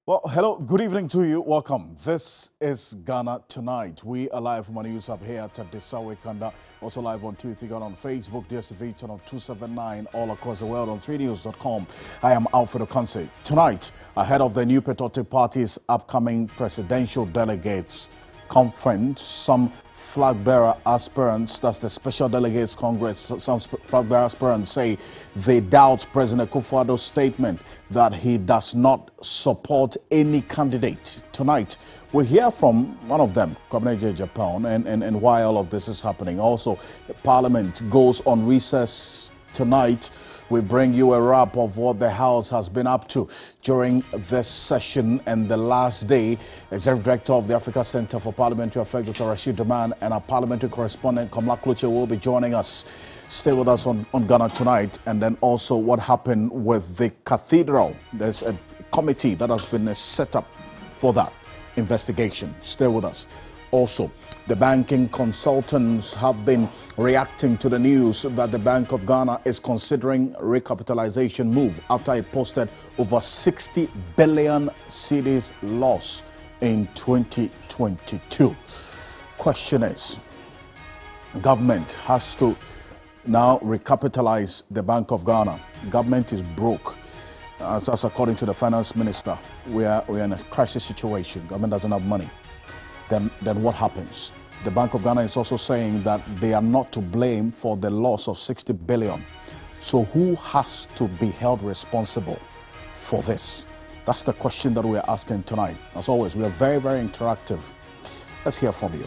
Well, hello, good evening to you. Welcome. This is Ghana Tonight. We are live from our news hub here at Desawe Kanda. Also live on 2 Ghana on Facebook, DSTV channel 279, all across the world on 3news.com. I am Alfred Ocansey. Tonight, ahead of the New Patriotic Party's upcoming presidential delegates conference, some flag bearer aspirants, that's the Special Delegates Congress, some flag bearer aspirants say they doubt President Akufo-Addo's statement that he does not support any candidate. Tonight, we'll hear from one of them, Kwabena Japan, and why all of this is happening. Also, Parliament goes on recess tonight. We bring you a wrap of what the House has been up to during this session and the last day. Executive Director of the Africa Center for Parliamentary Affairs, Dr. Rashid Daman, and our parliamentary correspondent, Kamla Kluche, will be joining us. Stay with us on Ghana Tonight. And then also what happened with the cathedral. There's a committee that has been set up for that investigation. Stay with us. Also, the banking consultants have been reacting to the news that the Bank of Ghana is considering recapitalization move after it posted over 60 billion cedis loss in 2022. Question is, government has to now recapitalize the Bank of Ghana. Government is broke. As according to the finance minister, we are in a crisis situation. Government doesn't have money. Then what happens? The Bank of Ghana is also saying that they are not to blame for the loss of 60 billion. So who has to be held responsible for this? That's the question that we're asking tonight. As always, we are very, very interactive. Let's hear from you.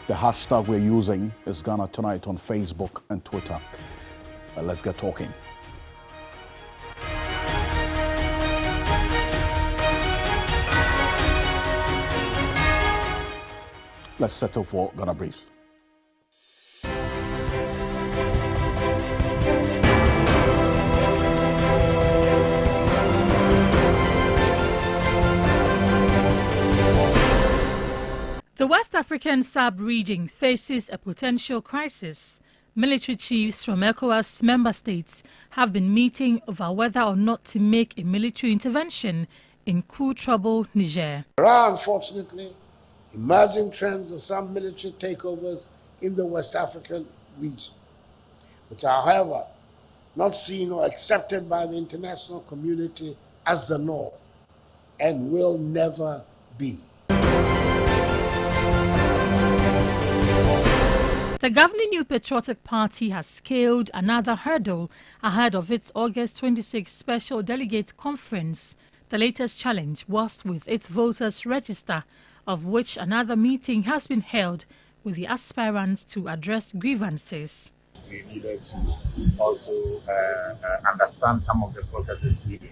The hashtag we're using is Ghana Tonight on Facebook and Twitter. Let's get talking. Let's settle for Ghana Brief. The West African sub-region faces a potential crisis. Military chiefs from ECOWAS member states have been meeting over whether or not to make a military intervention in coup-troubled Niger. There are, unfortunately, emerging trends of some military takeovers in the West African region, which are, however, not seen or accepted by the international community as the norm and will never be. The governing New Patriotic Party has scaled another hurdle ahead of its August 26 Special Delegate Conference. The latest challenge was with its voters' register, of which another meeting has been held with the aspirants to address grievances. We needed to also understand some of the processes needed.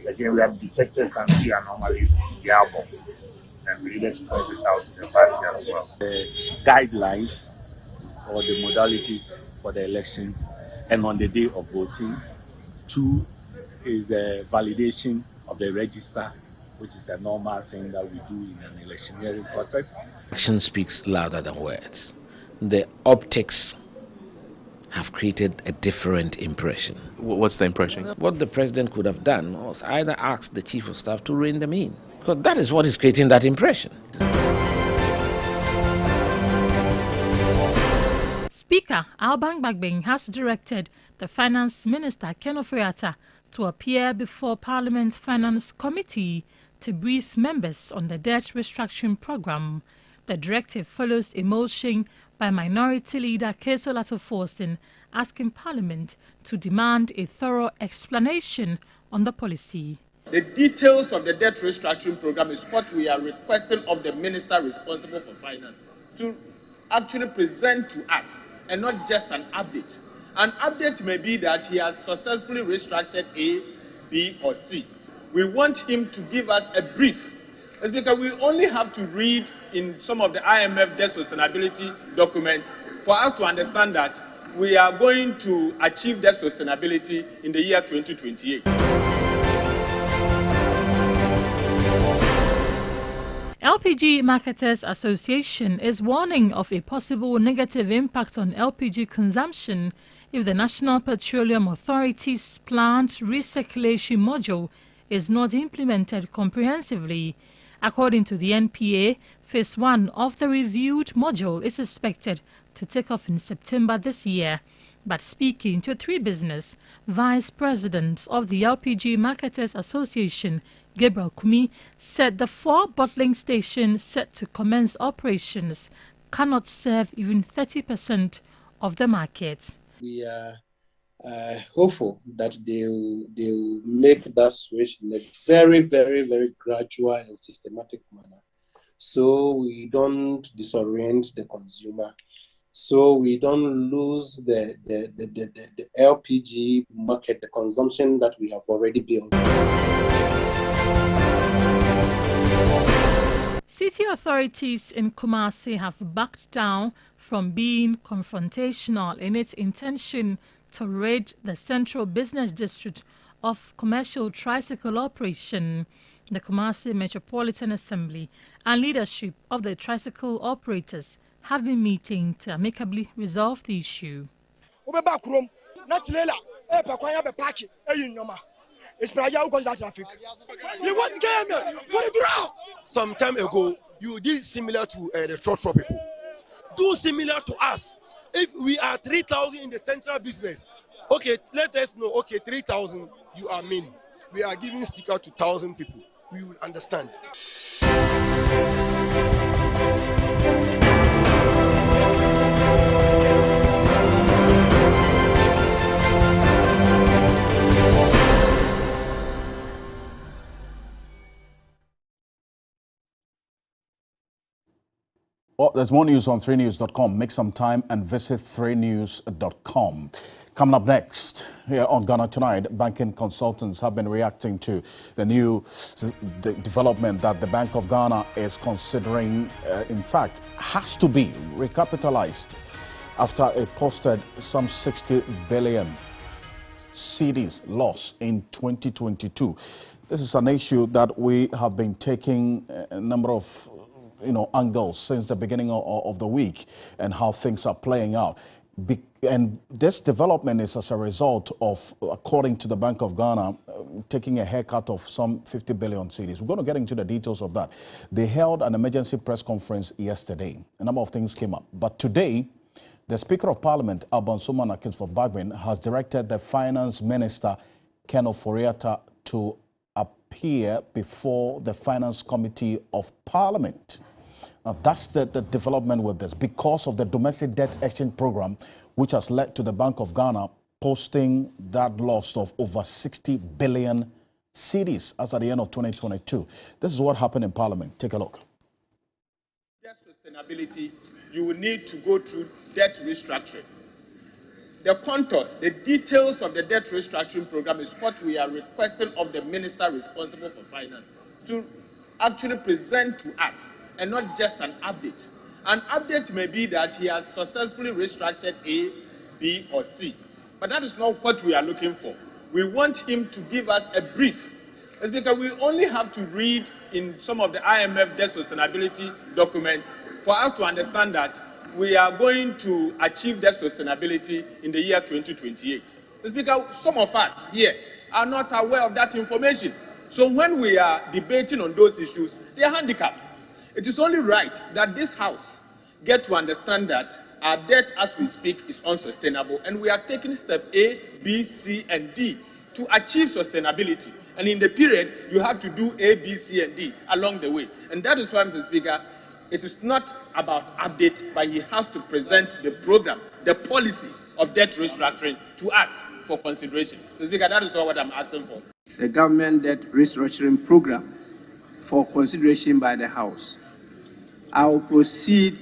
Again, we have detected some key anomalies in the album, and we needed to point it out to the party as well. The guidelines or the modalities for the elections and on the day of voting. 2 is the validation of the register, which is a normal thing that we do in an electioneering process. Action speaks louder than words. The optics have created a different impression. What's the impression? What the president could have done was either ask the chief of staff to rein them in, because that is what is creating that impression. Speaker Alban Bagbing has directed the Finance Minister Ken Ofori-Atta to appear before Parliament's Finance Committee to brief members on the debt restructuring program. The directive follows a motion by Minority Leader Keso Lato-Forson asking Parliament to demand a thorough explanation on the policy. The details of the debt restructuring program is what we are requesting of the minister responsible for finance to actually present to us, and not just an update. An update may be that he has successfully restructured A, B, or C. We want him to give us a brief. It's because we only have to read in some of the IMF debt sustainability documents for us to understand that we are going to achieve debt sustainability in the year 2028. LPG Marketers Association is warning of a possible negative impact on LPG consumption if the National Petroleum Authority's plant recirculation module is not implemented comprehensively. According to the NPA, Phase 1 of the reviewed module is expected to take off in September this year. But speaking to 3 Business, Vice President of the LPG Marketers Association, Gabriel Kumi, said the 4 bottling stations set to commence operations cannot serve even 30% of the market. We are hopeful that they will make that switch in a very, very, very gradual and systematic manner, so we don't disorient the consumer, so we don't lose the LPG market, the consumption that we have already built. City authorities in Kumasi have backed down from being confrontational in its intention to rid the central business district of commercial tricycle operation. The Kumasi Metropolitan Assembly and leadership of the tricycle operators have been meeting to amicably resolve the issue. Some time ago, you did similar to the short people. Do similar to us. If we are 3,000 in the central business, okay, let us know, okay, 3,000, you are many. We are giving sticker to 1,000 people. We will understand. Well, there's more news on 3news.com. Make some time and visit 3news.com. Coming up next, here on Ghana Tonight, banking consultants have been reacting to the development that the Bank of Ghana is considering, in fact, has to be recapitalized after it posted some 60 billion cedis loss in 2022. This is an issue that we have been taking a number of angles since the beginning of the week and how things are playing out. And this development is as a result of, according to the Bank of Ghana, taking a haircut of some 50 billion cedis. We're going to get into the details of that. They held an emergency press conference yesterday. A number of things came up. But today, the Speaker of Parliament, Albansoma Nakinsford-Bagbin, has directed the Finance Minister, Ken Ofori-Atta, to appear before the Finance Committee of Parliament. Now, that's the development with this, because of the domestic debt exchange program, which has led to the Bank of Ghana posting that loss of over 60 billion cedis as at the end of 2022. This is what happened in Parliament. Take a look. Debt sustainability, you will need to go through debt restructuring. The contours, the details of the debt restructuring program is what we are requesting of the minister responsible for finance to actually present to us, and not just an update. An update may be that he has successfully restructured A, B, or C. But that is not what we are looking for. We want him to give us a brief. It's because we only have to read in some of the IMF debt sustainability documents for us to understand that we are going to achieve debt sustainability in the year 2028. It's because some of us here are not aware of that information. So when we are debating on those issues, they are handicapped. It is only right that this House get to understand that our debt as we speak is unsustainable, and we are taking step A, B, C, and D to achieve sustainability. And in the period, you have to do A, B, C, and D along the way. And that is why, Mr. Speaker, it is not about update, but he has to present the program, the policy of debt restructuring to us for consideration. Mr. Speaker, that is all what I'm asking for. The government debt restructuring program for consideration by the House. I will proceed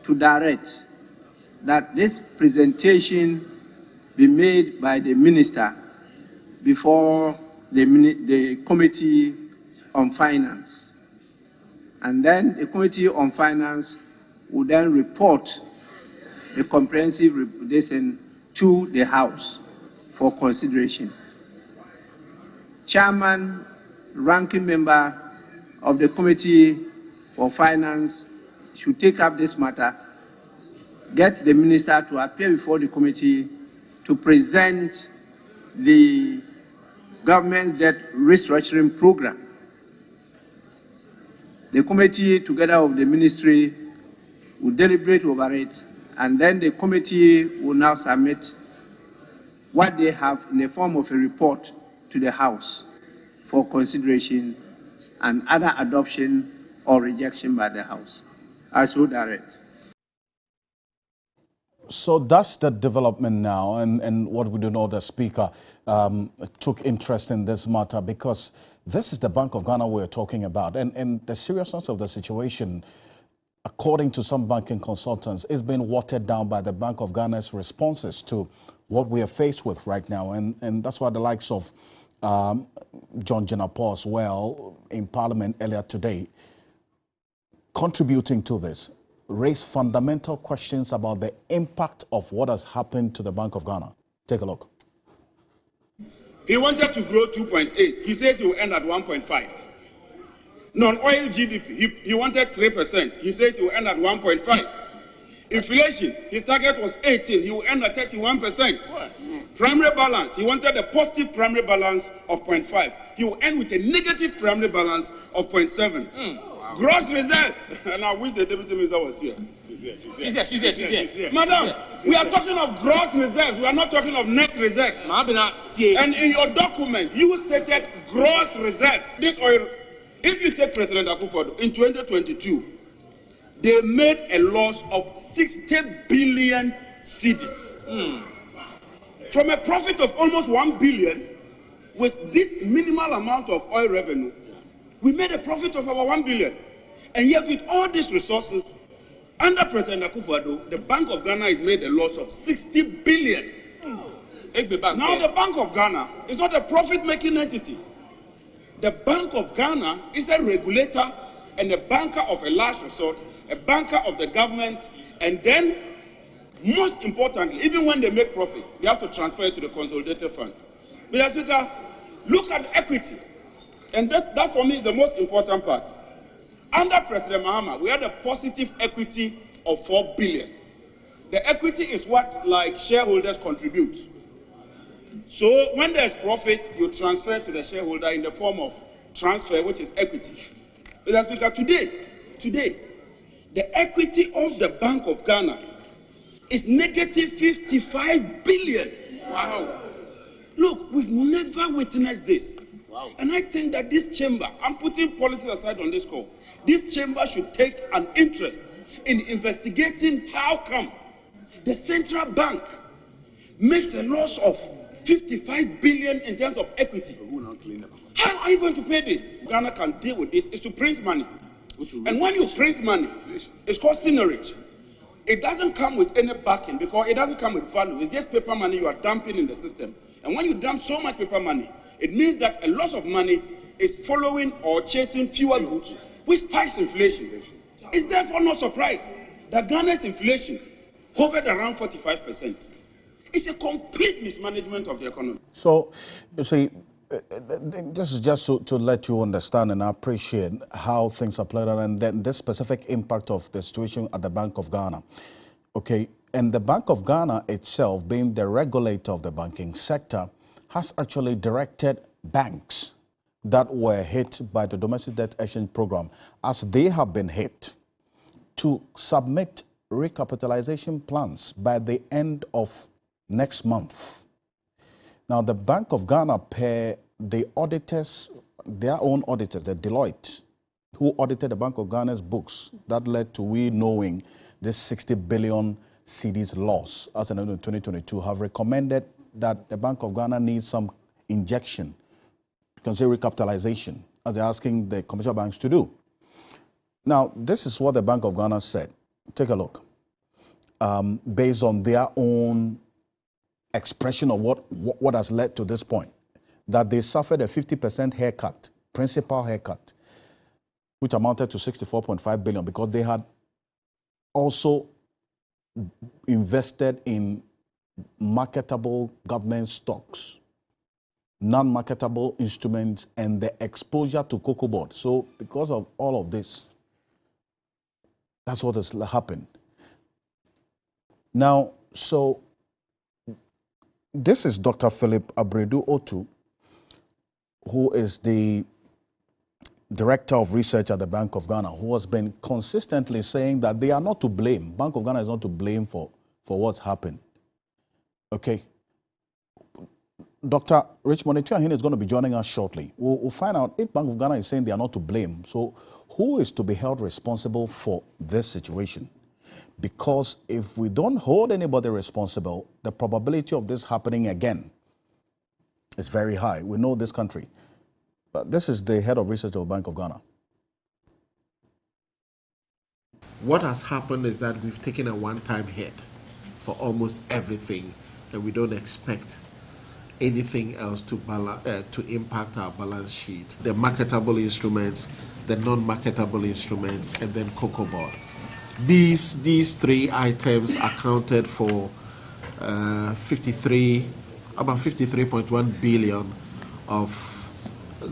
to direct that this presentation be made by the minister before the Committee on Finance. And then the Committee on Finance will then report the comprehensive recommendation to the House for consideration. Chairman, ranking member of the Committee for Finance should take up this matter, get the minister to appear before the committee to present the government's debt restructuring program. The committee, together with the ministry, will deliberate over it, and then the committee will now submit what they have in the form of a report to the House for consideration and either adoption or rejection by the House. I so direct. So that's the development now, and what we do know, the Speaker took interest in this matter because this is the Bank of Ghana we're talking about, and the seriousness of the situation, according to some banking consultants, is being watered down by the Bank of Ghana's responses to what we are faced with right now, and that's why the likes of John Jinapor as well in Parliament earlier today, contributing to this, raise fundamental questions about the impact of what has happened to the Bank of Ghana. Take a look. He wanted to grow 2.8. He says he will end at 1.5. Non-oil GDP, he wanted 3%. He says he will end at 1.5. Inflation, his target was 18. He will end at 31%. Primary balance, he wanted a positive primary balance of 0.5. He will end with a negative primary balance of 0.7. Gross reserves, and I wish the deputy minister was here. She's here. Madam, we are talking of gross reserves. We are not talking of net reserves. And in your document, you stated gross reserves. This oil, if you take President Akufo-Addo in 2022, they made a loss of 60 billion cedis. From a profit of almost 1 billion, with this minimal amount of oil revenue, we made a profit of about 1 billion. And yet with all these resources, under President Akufo-Addo, the Bank of Ghana has made a loss of 60 billion. Now the Bank of Ghana is not a profit-making entity. The Bank of Ghana is a regulator and a banker of a last resort, a banker of the government, and then, most importantly, even when they make profit, they have to transfer it to the consolidated fund. Mr. Speaker, look at equity. And that for me is the most important part. Under President Mahama, we had a positive equity of 4 billion. The equity is what, like, shareholders contribute. So when there's profit, you transfer to the shareholder in the form of transfer, which is equity. Mr. Speaker, today, the equity of the Bank of Ghana is negative 55 billion. Wow. Look, we've never witnessed this. Wow. And I think that this chamber, I'm putting politics aside on this call, this chamber should take an interest in investigating how come the central bank makes a loss of 55 billion in terms of equity. How are you going to pay this? Ghana can deal with this, is to print money. And when you print money, it's called seigniorage. It doesn't come with any backing because it doesn't come with value. It's just paper money you are dumping in the system. And when you dump so much paper money, it means that a lot of money is following or chasing fewer goods, which spikes inflation. It's therefore no surprise that Ghana's inflation hovered around 45%. It's a complete mismanagement of the economy. So, you see, this is just to let you understand and appreciate how things are played out and then the specific impact of the situation at the Bank of Ghana. Okay, and the Bank of Ghana itself, being the regulator of the banking sector, has actually directed banks that were hit by the domestic debt exchange program, as they have been hit, to submit recapitalization plans by the end of next month. Now, the Bank of Ghana pay the auditors, their own auditors, the Deloitte, who audited the Bank of Ghana's books, that led to we knowing this 60 billion cedis loss as an end of 2022, have recommended that the Bank of Ghana needs some injection, you can say recapitalization, as they're asking the commercial banks to do. Now, this is what the Bank of Ghana said. Take a look. Based on their own expression of what has led to this point, that they suffered a 50% haircut, principal haircut, which amounted to 64.5 billion because they had also invested in marketable government stocks, non-marketable instruments, and the exposure to cocoa board. So because of all of this, that's what has happened. Now, so this is Dr. Philip Abredu Otu, who is the Director of Research at the Bank of Ghana, who has been consistently saying that they are not to blame. Bank of Ghana is not to blame for what's happened. Okay. Dr. Richmond Etuahin is going to be joining us shortly. We'll find out if Bank of Ghana is saying they are not to blame. So who is to be held responsible for this situation? Because if we don't hold anybody responsible, the probability of this happening again is very high. We know this country. But this is the head of research of the Bank of Ghana. What has happened is that we've taken a one-time hit for almost everything, and we don't expect anything else to impact our balance sheet. The marketable instruments, the non-marketable instruments, and then cocoa board. These three items accounted for about 53.1 billion of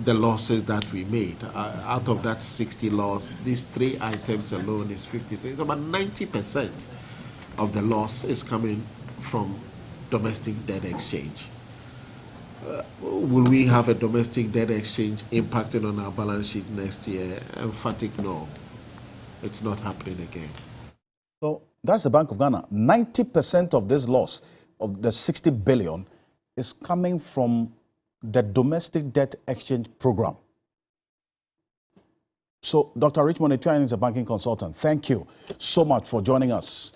the losses that we made. Out of that 60 loss, these three items alone is 53. So about 90% of the loss is coming from domestic debt exchange. Will we have a domestic debt exchange impacting on our balance sheet next year? Emphatic no. It's not happening again. So that's the Bank of Ghana. 90% of this loss, of the 60 billion, is coming from the domestic debt exchange program. So Dr. Richmond Etuahin is a banking consultant. Thank you so much for joining us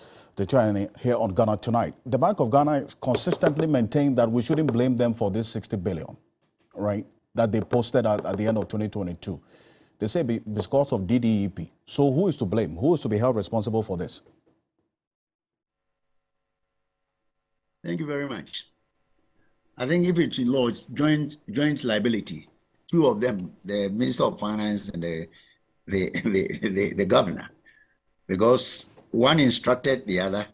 here on Ghana Tonight. The Bank of Ghana consistently maintained that we shouldn't blame them for this 60 billion, right, that they posted at the end of 2022. They say because of DDEP. So who is to blame? Who is to be held responsible for this? Thank you very much. I think if it's in law, it's joint liability. Two of them, the Minister of Finance and the governor, because one instructed the other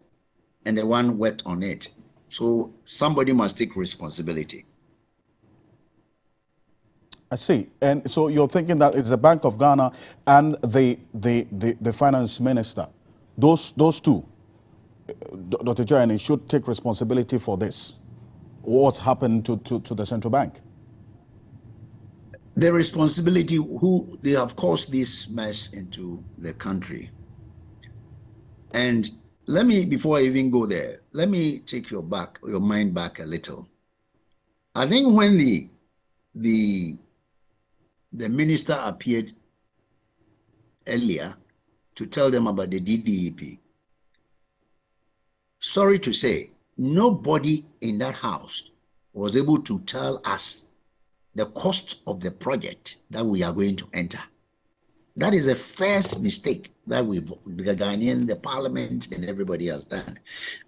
and the one worked on it. So somebody must take responsibility. I see. And so you're thinking that it's the Bank of Ghana and the finance minister. Those two, Dr. Joanne, should take responsibility for this. What's happened to the central bank? The responsibility, they have caused this mess into the country. And let me, before I even go there, let me take your mind back a little. I think when the minister appeared earlier to tell them about the DDEP, sorry to say, nobody in that house was able to tell us the cost of the project that we are going to enter. That is the first mistake that the Ghanaians, the parliament, and everybody has done.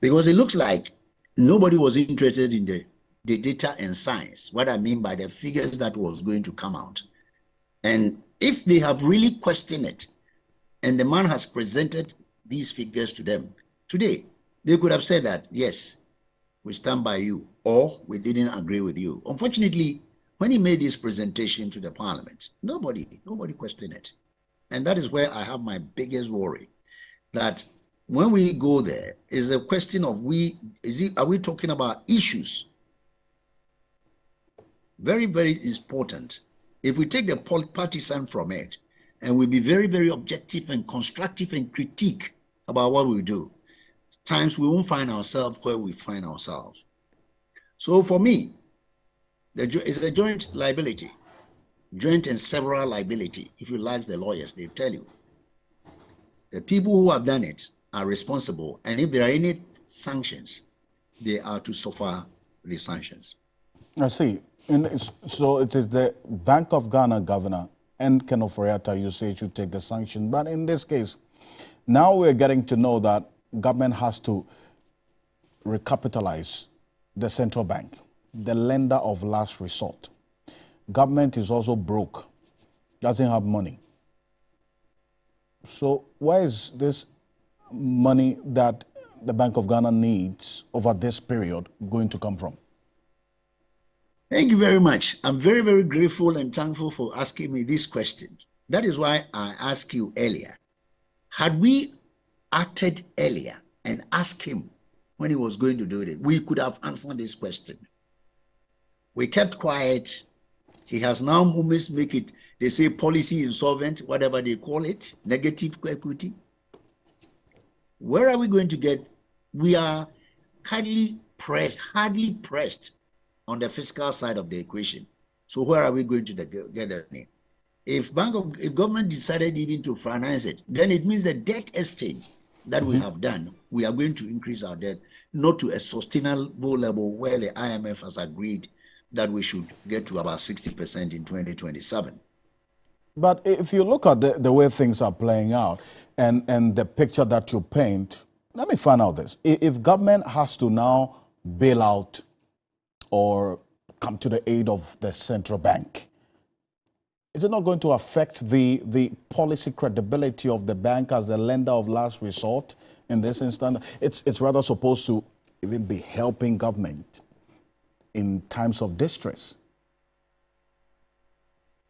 Because it looks like nobody was interested in the data and science, what I mean by the figures that was going to come out. And if they have really questioned it, and the man has presented these figures to them today, they could have said that, yes, we stand by you, or we didn't agree with you. Unfortunately, when he made this presentation to the parliament, nobody questioned it. And that is where I have my biggest worry, that when we go there, is a question of are we talking about issues? Very, very important. If we take the partisan from it, and we be very, very objective and constructive and critique about what we do, times we won't find ourselves where we find ourselves. So for me, it's a joint liability, joint and several liability. If you like the lawyers, they tell you. The people who have done it are responsible, and if there are any sanctions, they are to suffer the sanctions. I see. So it is the Bank of Ghana governor and Ken Ofori-Atta, you say, should take the sanction. But in this case, now we're getting to know that government has to recapitalize the central bank, the lender of last resort. Government is also broke, doesn't have money. So where is this money that the Bank of Ghana needs over this period going to come from? Thank you very much. I'm very, very grateful and thankful for asking me this question. That is why I asked you earlier. Had we acted earlier and asked him when he was going to do it, we could have answered this question. We kept quiet He has now almost make it, they say policy insolvent, whatever they call it, negative equity. Where are we going to get? We are hardly pressed on the fiscal side of the equation. So where are we going to get the money? If government decided even to finance it, then it means the debt exchange that we have done, we are going to increase our debt, not to a sustainable level where the IMF has agreed that we should get to about 60% in 2027. But if you look at the way things are playing out and the picture that you paint, let me find out this. If government has to now bail out or come to the aid of the central bank, is it not going to affect the policy credibility of the bank as a lender of last resort in this instance? It's rather supposed to even be helping government in times of distress.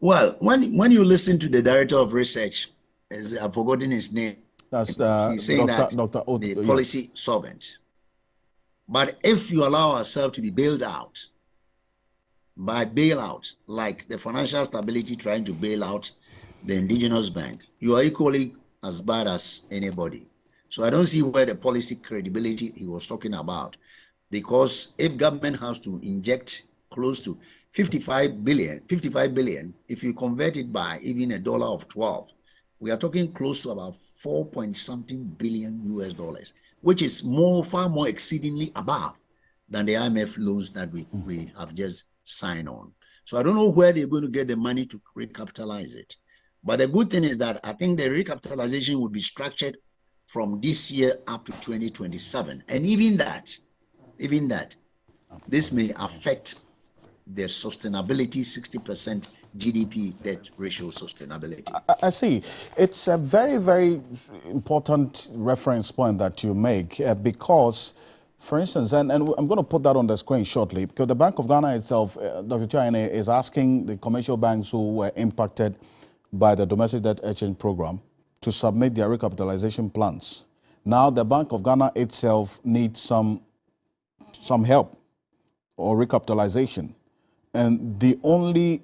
Well, when you listen to the director of research, I've forgotten his name. That's he's saying Dr. the policy solvent. But if you allow ourselves to be bailed out by bailout, like the Financial Stability trying to bail out the indigenous bank, you are equally as bad as anybody. So I don't see where the policy credibility he was talking about. Because if government has to inject close to 55 billion, if you convert it by even $1 of 12, we are talking close to about 4-point-something billion US dollars, which is far more exceedingly above than the IMF loans that we have just signed on. So I don't know where they're going to get the money to recapitalize it. But the good thing is that I think the recapitalization would be structured from this year up to 2027. And even that, this may affect the sustainability, 60% GDP debt ratio sustainability. I see. It's a very, very important reference point that you make because, for instance, and I'm going to put that on the screen shortly, because the Bank of Ghana itself, Dr. Chiane, is asking the commercial banks who were impacted by the domestic debt exchange program to submit their recapitalization plans. Now, the Bank of Ghana itself needs some help or recapitalization. And the only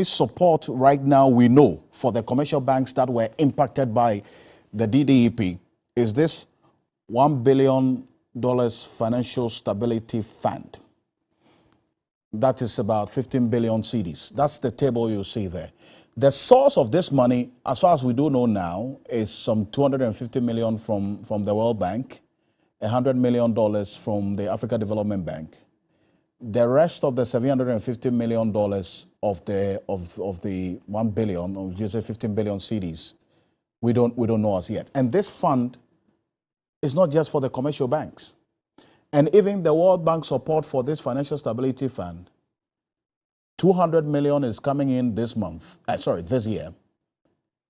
support right now we know for the commercial banks that were impacted by the DDEP is this $1 billion Financial Stability Fund. That is about 15 billion cedis. That's the table you see there. The source of this money, as far as we do know now, is some 250 million from the World Bank, $100 million from the Africa Development Bank. The rest of the $750 million of the 1 billion, or you say 15 billion cedis, we don't know as yet. And this fund is not just for the commercial banks. And even the World Bank support for this Financial Stability Fund, 200 million is coming in this year.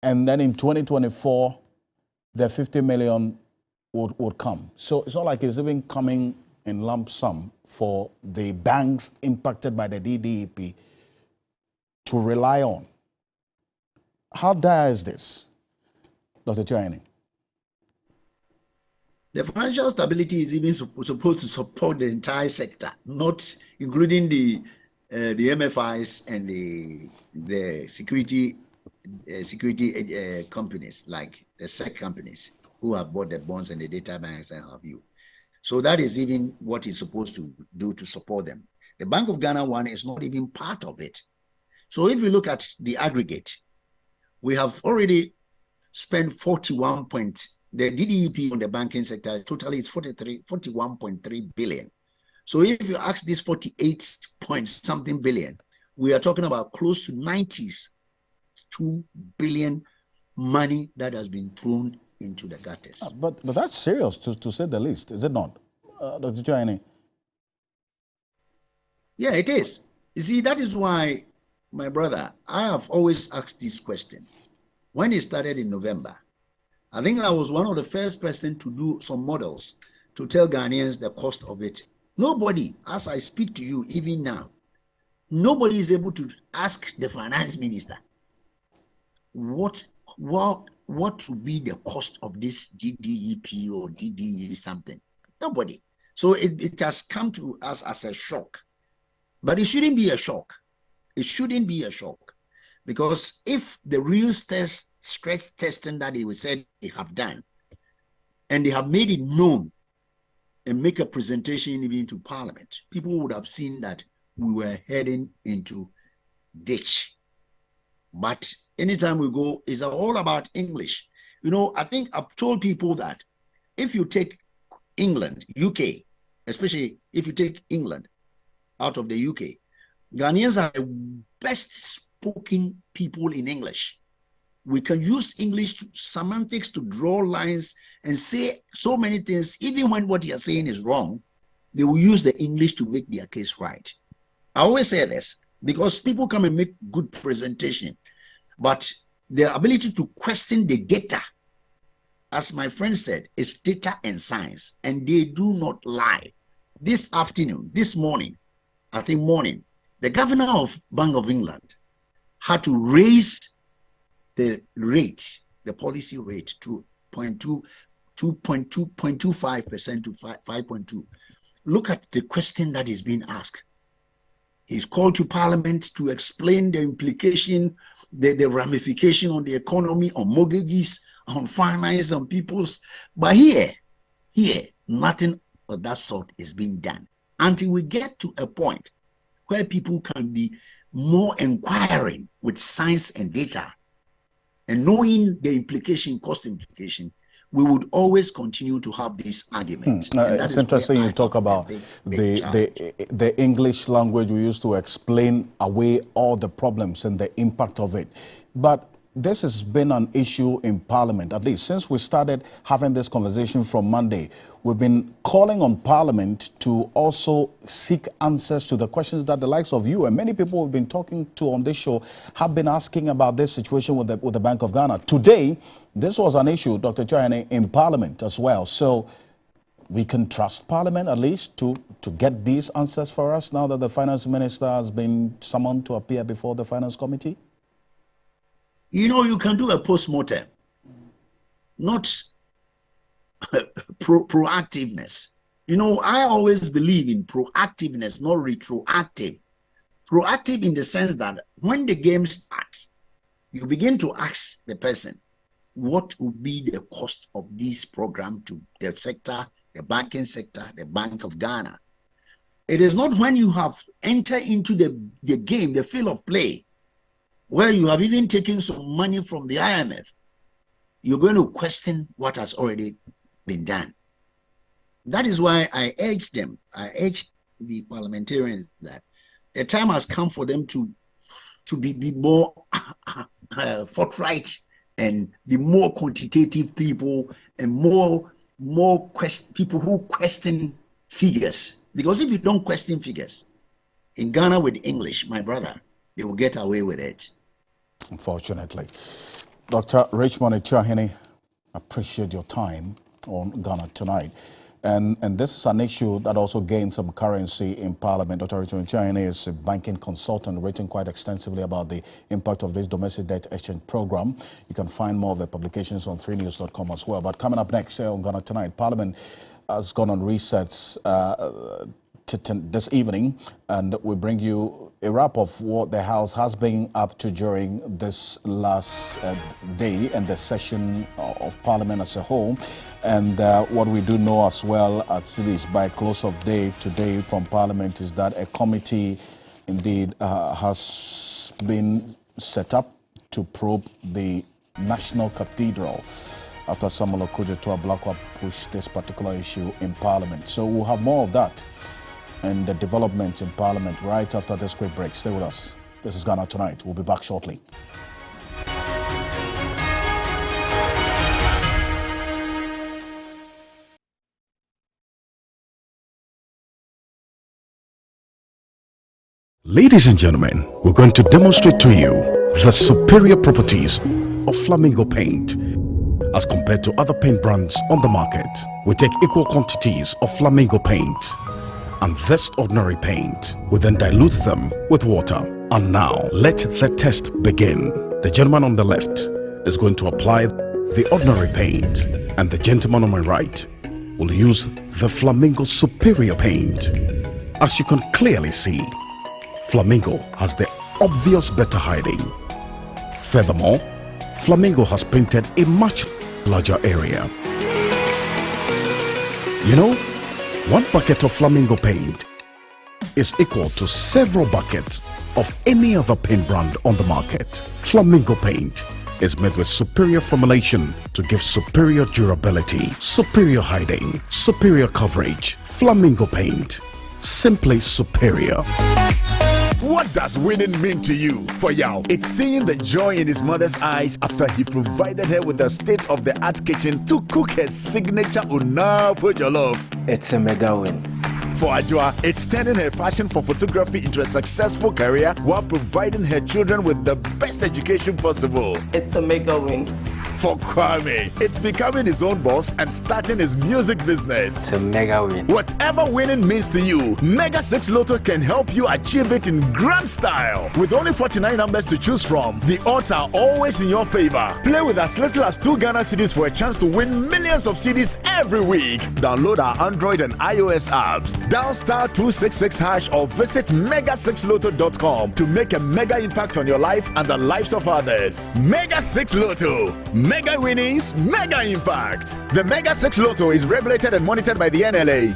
And then in 2024, the 50 million would come. So it's not like it's even coming in lump sum for the banks impacted by the DDEP to rely on. How dire is this, Dr. Chiane? The financial stability is even supposed to support the entire sector, not including the MFIs and the security companies like the SEC companies who have bought the bonds and the data banks and have you. So that is even what it's supposed to do to support them. The Bank of Ghana one is not even part of it. So if you look at the aggregate, we have already spent the DDEP on the banking sector totally is 41.3 billion. So if you ask this 48-point-something billion, we are talking about close to 92 billion money that has been thrown into the gutters. But that's serious to say the least, is it not, Dr. Chiane? Yeah, it is. You see, that is why, my brother, I have always asked this question. When it started in November, I think I was one of the first person to do some models to tell Ghanaians the cost of it. Nobody, as I speak to you even now, nobody is able to ask the finance minister what would be the cost of this DDEP or DDE something. Nobody. So it has come to us as a shock. But it shouldn't be a shock. It shouldn't be a shock, because if the real stress testing that they said they have done, and they have made it known and make a presentation even to Parliament, people would have seen that we were heading into ditch. But anytime we go, it's all about English. You know, I think I've told people that if you take England, UK, especially if you take England out of the UK, Ghanaians are the best spoken people in English. We can use English semantics to draw lines and say so many things. Even when what you're saying is wrong, they will use the English to make their case right. I always say this because people come and make good presentation, but their ability to question the data, as my friend said, is data and science, and they do not lie. This afternoon, this morning, I think morning, the governor of Bank of England had to raise the rate, the policy rate, to 2.25% to 5.2. Look at the question that is being asked. He's called to Parliament to explain the implication, the ramification on the economy, on mortgages, on finance, on people's. But here, nothing of that sort is being done until we get to a point where people can be more inquiring with science and data and knowing the implication, cost implication. We would always continue to have this argument. It's interesting you talk about the English language we use to explain away all the problems and the impact of it. But this has been an issue in Parliament, at least since we started having this conversation from Monday. We've been calling on Parliament to also seek answers to the questions that the likes of you and many people we've been talking to on this show have been asking about this situation with the Bank of Ghana. Today, this was an issue, Dr. Chayane, in Parliament as well. So we can trust Parliament at least to get these answers for us now that the Finance Minister has been summoned to appear before the Finance Committee? You know, you can do a post-mortem, not proactiveness. You know, I always believe in proactiveness, not retroactive. Proactive in the sense that when the game starts, you begin to ask the person, what would be the cost of this program to the sector, the banking sector, the Bank of Ghana? It is not when you have entered into the game, the field of play, where you have even taken some money from the IMF, you're going to question what has already been done. That is why I urge them, I urge the parliamentarians that the time has come for them to be more forthright and be more quantitative people and more people who question figures. Because if you don't question figures, in Ghana with English, my brother, they will get away with it. Unfortunately. Dr. Richmond Chahini, appreciate your time on Ghana Tonight. And this is an issue that also gained some currency in Parliament. Dr. Richmond Chahini is a banking consultant, written quite extensively about the impact of this domestic debt exchange program. You can find more of the publications on 3news.com as well. But coming up next on Ghana Tonight, Parliament has gone on recess this evening, and we bring you a wrap of what the House has been up to during this last day and the session of Parliament as a whole. And what we do know as well, at least by close of day today from Parliament, is that a committee indeed has been set up to probe the National Cathedral after Samuel Okudzeto Blackwell pushed this particular issue in Parliament. So we'll have more of that and the developments in Parliament right after this quick break. Stay with us. This is Ghana Tonight. We'll be back shortly. Ladies and gentlemen, we're going to demonstrate to you the superior properties of Flamingo paint. As compared to other paint brands on the market, we take equal quantities of Flamingo paint and this ordinary paint. We then dilute them with water. And now, let the test begin. The gentleman on the left is going to apply the ordinary paint, and the gentleman on my right will use the Flamingo superior paint. As you can clearly see, Flamingo has the obvious better hiding. Furthermore, Flamingo has painted a much larger area. You know, one bucket of Flamingo paint is equal to several buckets of any other paint brand on the market. Flamingo paint is made with superior formulation to give superior durability, superior hiding, superior coverage. Flamingo paint, simply superior. What does winning mean to you? For Yao, it's seeing the joy in his mother's eyes after he provided her with a state-of-the-art kitchen to cook her signature Unapo jollof. It's a mega win. For Ajua, it's turning her passion for photography into a successful career while providing her children with the best education possible. It's a mega win. For Kwame, it's becoming his own boss and starting his music business. It's a mega win. Whatever winning means to you, Mega 6 Lotto can help you achieve it in grand style. With only 49 numbers to choose from, the odds are always in your favor. Play with as little as 2 Ghana cedis for a chance to win millions of cedis every week. Download our Android and iOS apps. Dial *266# or visit mega6lotto.com to make a mega impact on your life and the lives of others. Mega 6 Lotto. Mega winnings, mega impact. The Mega 6 Lotto is regulated and monitored by the NLA.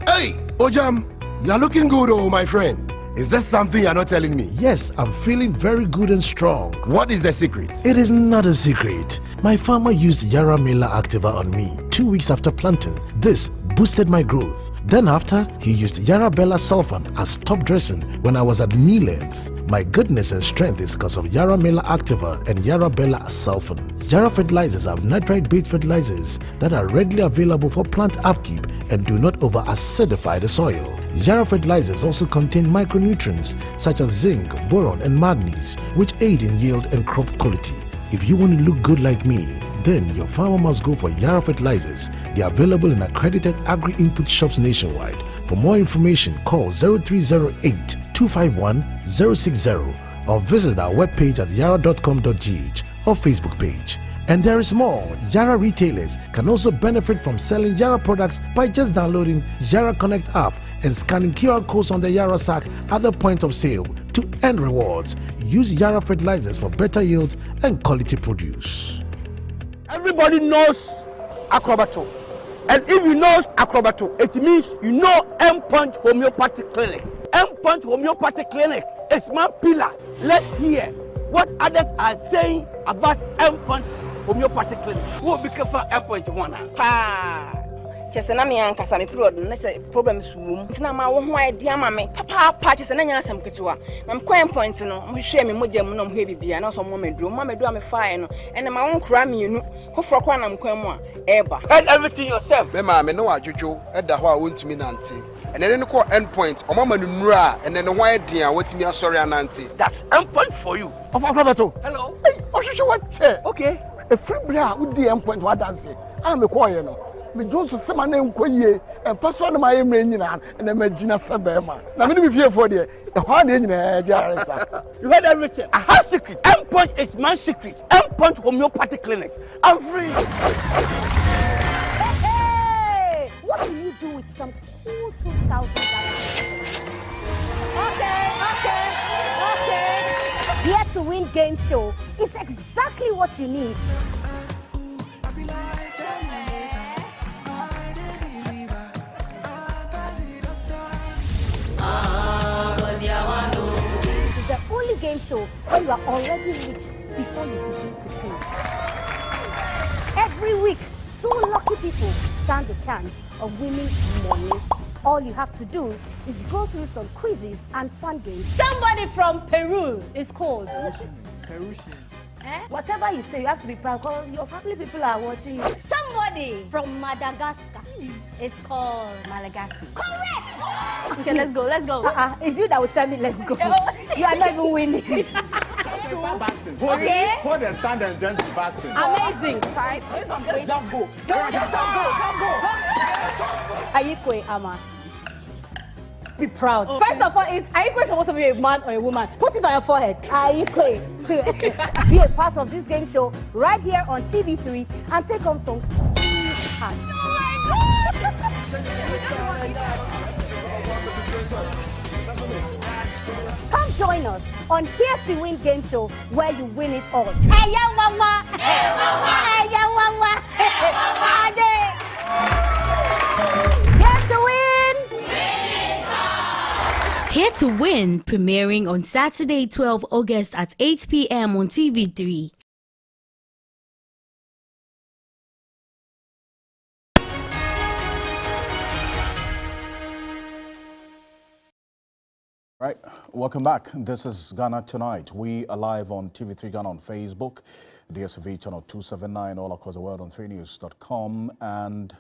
Hey, Ojam, you're looking good, oh my friend. Is there something you're not telling me? Yes, I'm feeling very good and strong. What is the secret? It is not a secret. My farmer used Yara Mela Activa on me 2 weeks after planting. This boosted my growth. Then after, he used Yara Bella Sulfan as top dressing when I was at knee length. My goodness and strength is because of Yara Mela Activa and Yara Bella Sulfan. Yara fertilizers are nitrite-based fertilizers that are readily available for plant upkeep and do not over-acidify the soil. Yara fertilizers also contain micronutrients such as zinc, boron and manganese, which aid in yield and crop quality. If you want to look good like me, then your farmer must go for Yara fertilizers. They are available in accredited agri-input shops nationwide. For more information, call 0308 251 060 or visit our webpage at yara.com.gh or Facebook page. And there is more. Yara retailers can also benefit from selling Yara products by just downloading Yara Connect app and scanning QR codes on the Yara sack at the point of sale to earn rewards. Use Yara fertilizers for better yield and quality produce. Everybody knows Acrobato. And if you know Acrobato, it means you know M-Punch Homeopathic Clinic. M-Punch Homeopathic Clinic is my pillar. Let's hear what others are saying about M-Punch Homeopathic Clinic. Who will be careful M-Punch one? Chese na me ankasa me period no say problems wom ntina ma wo ho idea ma me papa chese na nya asem ketewa na me coin point no mo hwe me modem no mo hwe bibia na so mo meduro me fire no ene ma won kra me enu foforo kwa na mkwan mu a eba head everything yourself me ma me no adwodwo eda ho a wontumi nante ene ne ko end point o mama nuru a ene ne ho idea watimi asori anante. That's end point for you of Acrobato. Hello hey ohwehwe what che okay a free bra wo di end point wa dance am me call you no me Johnson sema na enkoyie empa na my emre nyina na magina sebema na me no be fie for there the one dey nyina jaresa. You heard everything. I have secret. M-Punch is my secret. M-Punch Homeopathic Clinic. I'm free. Hey, what do you do with some cool $2,000? Okay. Here to Win game show is exactly what you need. It's the only game show where you are already rich before you begin to play. Every week, 2 lucky people stand the chance of winning money. All you have to do is go through some quizzes and fun games. Somebody from Peru is called Perusian. Whatever you say, you have to be proud because your family people are watching you. Somebody from Madagascar is called Malagasy. Correct! Okay, let's go. It's you that will tell me let's go. You are not even winning. Okay. Hold and stand and jump fasting. Amazing. Jump go. Ayikwe Ama. Be proud. Oh, first of all, are you supposed to be a man or a woman? Put it on your forehead. Be a part of this game show right here on TV3 and take home some cool cash. Come join us on Here to Win game show where you win it all. Hey, young mama! Hey, mama! Hey, young mama! Hey, mama! Here to Win! Here to Win, premiering on Saturday, 12 August at 8 p.m. on TV3. Right, welcome back. This is Ghana Tonight. We are live on TV3 Ghana on Facebook, DSV channel 279, all across the world on 3news.com. And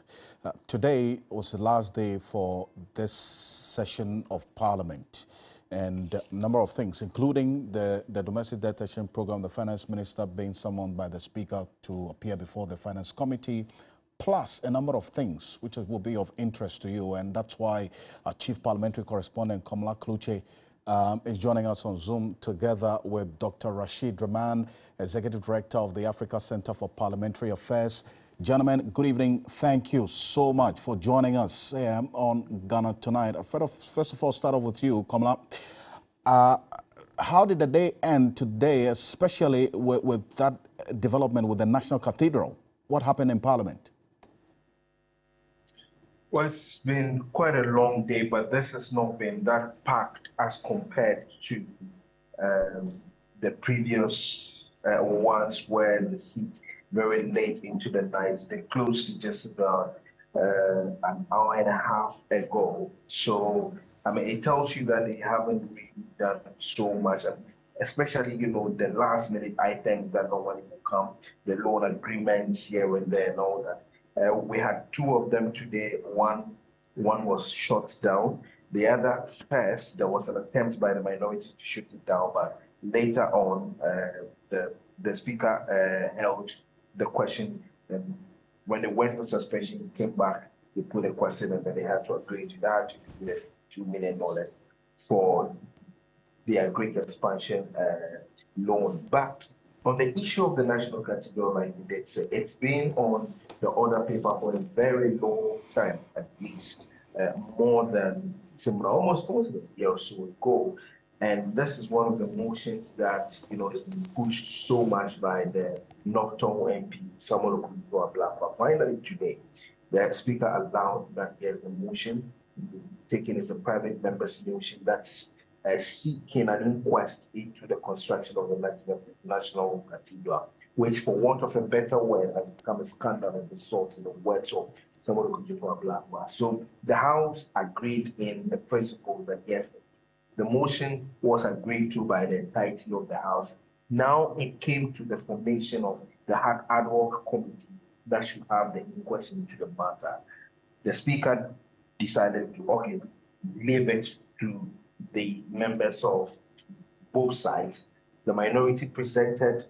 today was the last day for this session of Parliament. And a number of things, including the domestic detention program, the finance minister being summoned by the speaker to appear before the finance committee, plus a number of things which will be of interest to you. And that's why our chief parliamentary correspondent, Kamala Kluche, is joining us on Zoom together with Dr. Rashid Rahman, Executive Director of the Africa Center for Parliamentary Affairs. Gentlemen, good evening. Thank you so much for joining us on Ghana Tonight. First of all, start off with you, Kamala. How did the day end today, especially with that development with the National Cathedral? What happened in Parliament? Well, it's been quite a long day, but this has not been that packed as compared to the previous ones where the seats very late into the night. They closed just about an hour and a half ago. So, I mean, it tells you that they haven't really done so much, especially, you know, the last minute items that normally will come, the loan agreements here and there and all that. We had two of them today. One was shot down. The other, first, there was an attempt by the minority to shoot it down, but later on, the speaker held the question. And when they went for suspension, he came back, they put a question, and then they had to agree to that, to give it $2 million for the agreed expansion loan. But on the issue of the National Cathedral, like we did say, it's been on the order paper for a very long time, at least, more than almost a year or so ago. And this is one of the motions that, you know, has been pushed so much by the Northern MP, Samuel Okunbo Black. But finally today, the Speaker allowed that there's a motion taken as a private member's motion that's seeking an inquest into the construction of the National Cathedral, which, for want of a better word, has become a scandal and assault in the words of someone who could for a black man. So the House agreed in the principle that yes, the motion was agreed to by the entirety of the House. Now it came to the formation of the ad hoc committee that should have the inquest into the matter. The Speaker decided to leave it to the members of both sides. The minority presented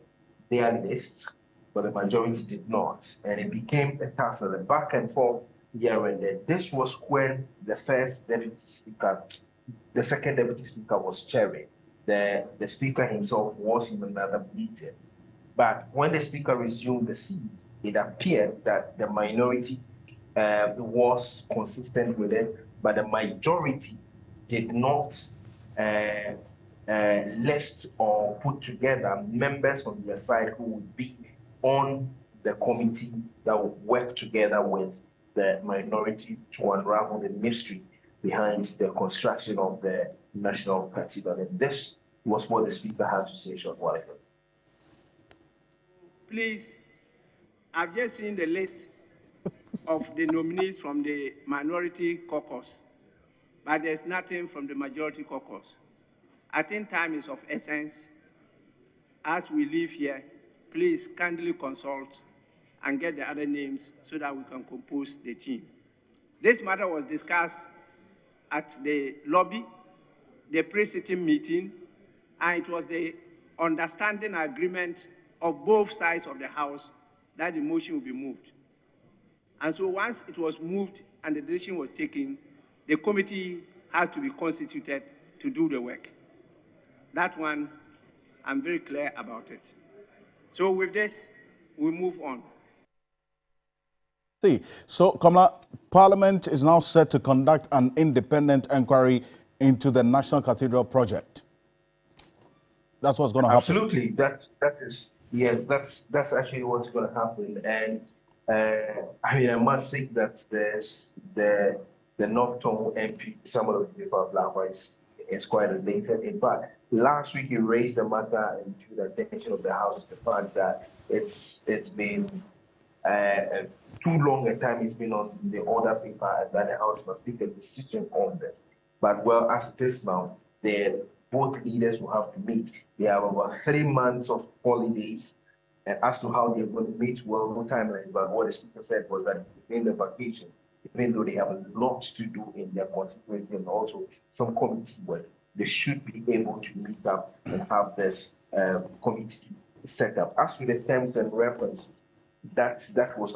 their list, but the majority did not. And it became a tussle, a back and forth here and there. This was when the first deputy speaker, the second deputy speaker was chairing. The speaker himself was in another meeting. But when the speaker resumed the seat, it appeared that the minority was consistent with it, but the majority did not list or put together members on their side who would be on the committee that would work together with the minority to unravel the mystery behind the construction of the National Cathedral. And this was what the Speaker had to say short while ago. Please, I've just seen the list of the nominees from the minority caucus, but there's nothing from the majority caucus. I think time is of essence. As we leave here, please kindly consult and get the other names so that we can compose the team. This matter was discussed at the lobby, the pre-sitting meeting, and it was the understanding agreement of both sides of the House that the motion will be moved. And so once it was moved and the decision was taken, the committee has to be constituted to do the work. That one, I'm very clear about it. So with this, we move on. So, Kamala, Parliament is now set to conduct an independent inquiry into the National Cathedral project. That's what's going to happen. Absolutely. That's actually what's going to happen. And I mean, I must say that there's the Northern MP, some of the people of Lava is quite related. In fact, last week he raised the matter into the attention of the House, the fact that it's been too long a time it's been on the order paper, and that the House must take a decision on this. But well, as it is now, both leaders will have to meet. They have about 3 months of holidays, and as to how they're going to meet, well, no timeline. But what the speaker said was that in the vacation, even though they have a lot to do in their constituency and also some committee work, they should be able to meet up and have this committee set up. As to the terms and references, that was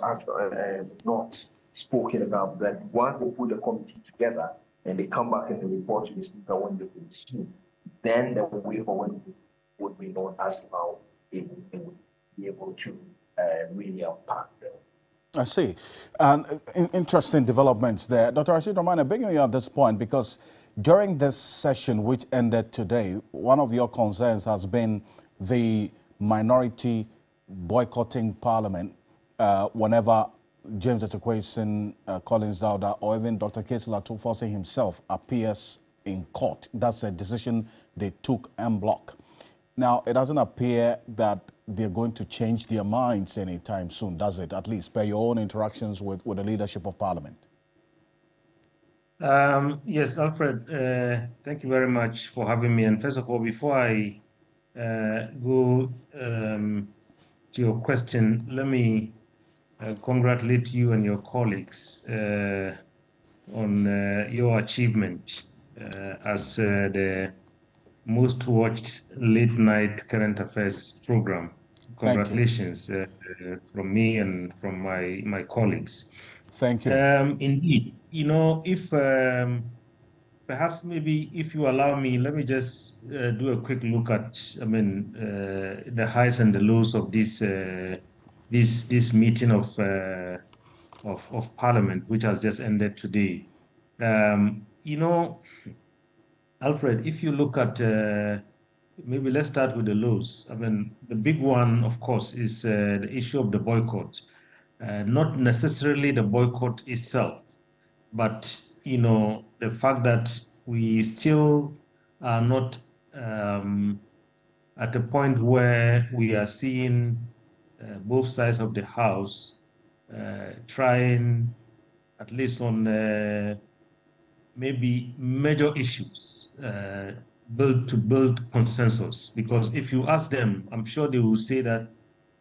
not spoken about. That once they put the committee together and they come back and they report to the speaker when they consume, then the way forward would be known as to how they would be able to really unpack them. I see. And interesting developments there. Dr. Rashid Rahman, I'm begging you at this point because during this session, which ended today, one of your concerns has been the minority boycotting Parliament whenever James Etukwesin, Collins Dauda, or even Dr. Kesla Tufosi himself appears in court. That's a decision they took en bloc. Now, it doesn't appear that they're going to change their minds anytime soon, does it? At least per your own interactions with the leadership of Parliament. Yes, Alfred, thank you very much for having me. And first of all, before I go to your question, let me congratulate you and your colleagues on your achievement as the most watched late-night current affairs program. Congratulations from me and from my colleagues. Thank you. Indeed, you know, if perhaps maybe if you allow me, let me just do a quick look at, I mean, the highs and the lows of this this meeting of Parliament, which has just ended today. You know, Alfred, if you look at, maybe let's start with the lows. I mean, the big one, of course, is the issue of the boycott. Not necessarily the boycott itself, but, you know, the fact that we still are not at a point where we are seeing both sides of the House trying, at least on maybe major issues, build consensus. Because if you ask them, I'm sure they will say that,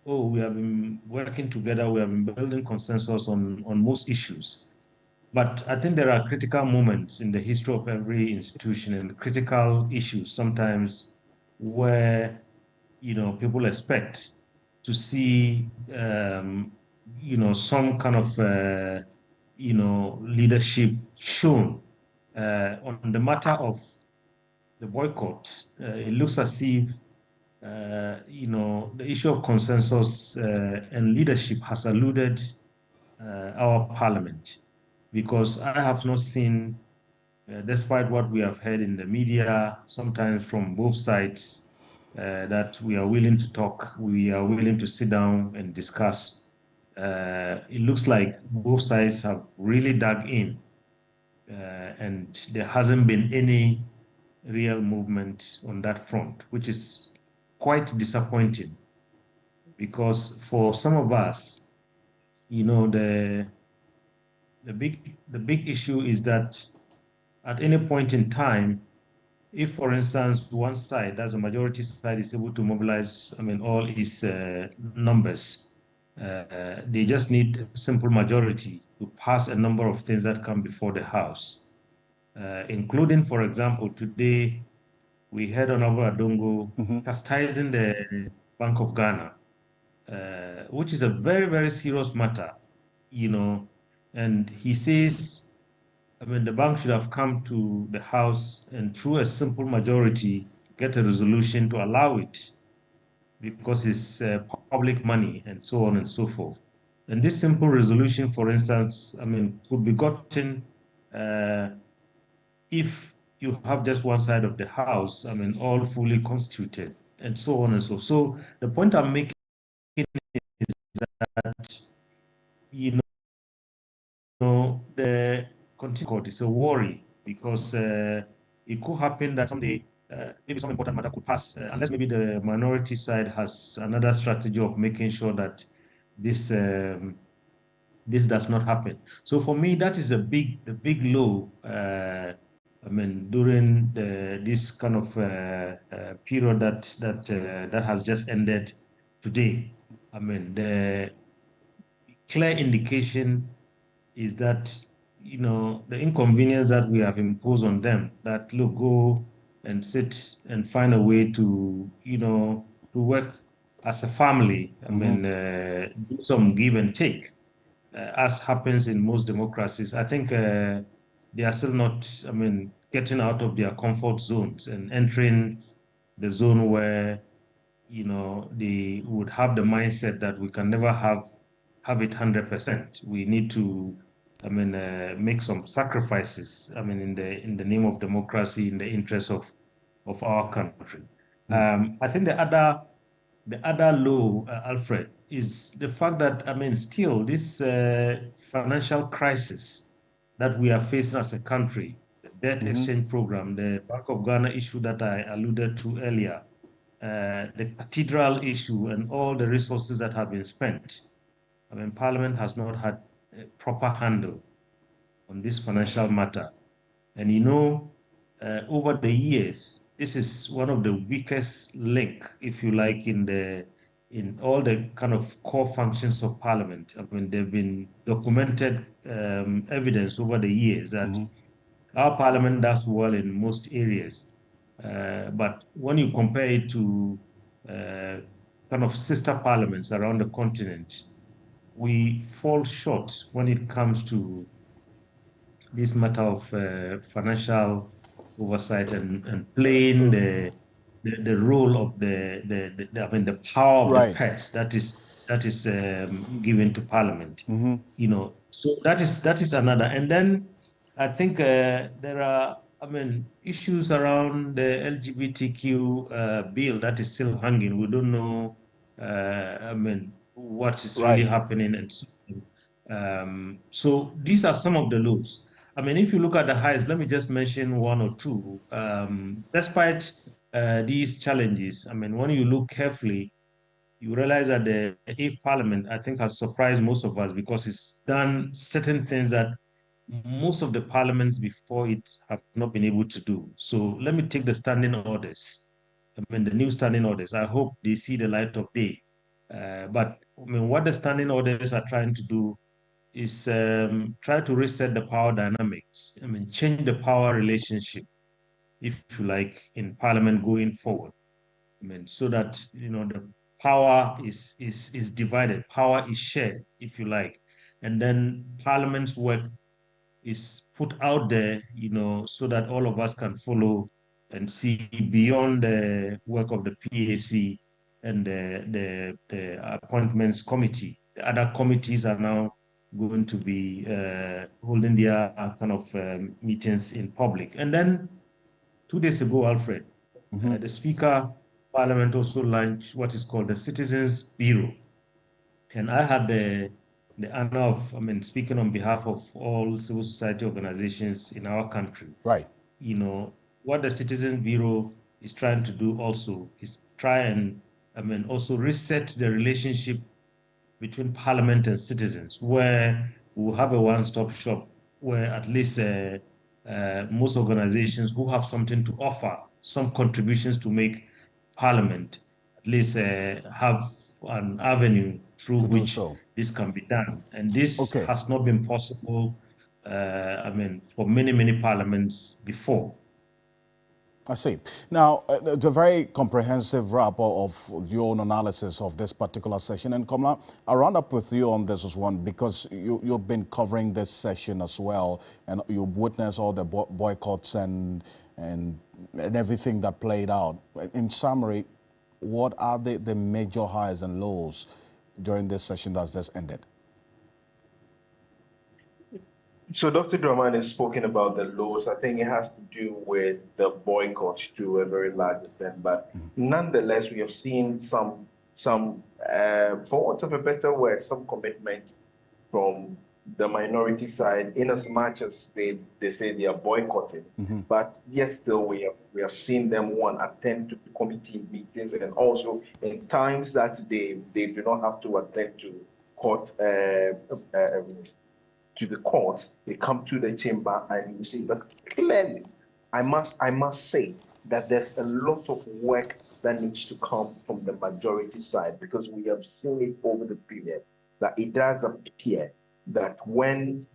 oh, we have been working together, we have been building consensus on most issues. But I think there are critical moments in the history of every institution and critical issues sometimes where, you know, people expect to see, you know, some kind of, you know, leadership shown. On the matter of the boycott, it looks as if, you know, the issue of consensus and leadership has eluded our Parliament, because I have not seen, despite what we have heard in the media, sometimes from both sides, that we are willing to talk, we are willing to sit down and discuss. It looks like both sides have really dug in, and there hasn't been any real movement on that front, which is quite disappointing, because for some of us, you know, the big issue is that at any point in time, if, for instance, one side, as a majority side, is able to mobilize, I mean, all its numbers, they just need a simple majority to pass a number of things that come before the House, including, for example, today we heard Honorable Adongo chastising the Bank of Ghana, which is a very, very serious matter, you know, and he says, I mean, the bank should have come to the House and through a simple majority get a resolution to allow it, because it's public money and so on and so forth. And this simple resolution, for instance, I mean, could be gotten if you have just one side of the House, I mean, all fully constituted, and so on and so. So the point I'm making is that, you know, the continued court is a worry because it could happen that someday maybe some important matter could pass, unless maybe the minority side has another strategy of making sure that this this does not happen. So for me, that is a big low. I mean, during this kind of period that has just ended today. I mean, the clear indication is that, you know, the inconvenience that we have imposed on them, that look, go and sit and find a way to, you know, to work as a family. I mean, do some give and take, as happens in most democracies. I think they are still not, I mean, getting out of their comfort zones and entering the zone where, you know, they would have the mindset that we can never have it 100%. We need to, I mean, make some sacrifices. I mean, in the name of democracy, in the interest of our country. I think the other low, Alfred, is the fact that, I mean, still this financial crisis that we are facing as a country, the debt exchange program, the Bank of Ghana issue that I alluded to earlier, the cathedral issue, and all the resources that have been spent. I mean, Parliament has not had a proper handle on this financial matter. And you know, over the years, this is one of the weakest link, if you like, in all the kind of core functions of Parliament. I mean, there've been documented evidence over the years that our Parliament does well in most areas. But when you compare it to kind of sister parliaments around the continent, we fall short when it comes to this matter of financial oversight and playing the role of I mean, the power of the purse that is given to Parliament. You know, so that is another. And then I think there are, I mean, issues around the LGBTQ bill that is still hanging. We don't know, I mean, what is really happening, and so these are some of the lows. I mean, if you look at the highs, let me just mention one or two. Despite these challenges, I mean, when you look carefully, you realize that the eighth parliament, I think, has surprised most of us because it's done certain things that most of the parliaments before it have not been able to do. So let me take the standing orders. I mean, the new standing orders. I hope they see the light of day. But I mean, what the standing orders are trying to do is try to reset the power dynamics. I mean, change the power relationship, if you like, in Parliament going forward. I mean, so that, you know, the power is divided, power is shared, if you like, and then Parliament's work is put out there, you know, so that all of us can follow and see beyond the work of the PAC and the appointments committee. The other committees are now going to be holding their kind of meetings in public. And then 2 days ago, Alfred, the Speaker Parliament also launched what is called the Citizens Bureau. And I had the honor of, I mean, speaking on behalf of all civil society organizations in our country. Right. You know, what the Citizens Bureau is trying to do also is try and, I mean, also reset the relationship between Parliament and citizens, where we'll have a one-stop shop where at least most organizations who have something to offer, some contributions to make Parliament, at least have an avenue through which this can be done. And this has not been possible, I mean, for many, many parliaments before. I see. Now, it's a very comprehensive wrap of your own analysis of this particular session. And Kamla, I'll round up with you on this as one, because you've been covering this session as well, and you've witnessed all the boycotts and everything that played out. In summary, what are the major highs and lows during this session that's just ended? So Dr. Draman has spoken about the laws. I think it has to do with the boycott to a very large extent. But nonetheless, we have seen some, for want of a better word, some commitment from the minority side, in as much as they say they are boycotting. But yet still we have seen them attend to committee meetings, and also in times that they do not have to attend to court to the court, they come to the chamber and you see. But clearly, I must say that there's a lot of work that needs to come from the majority side, because we have seen it over the period that it does appear that when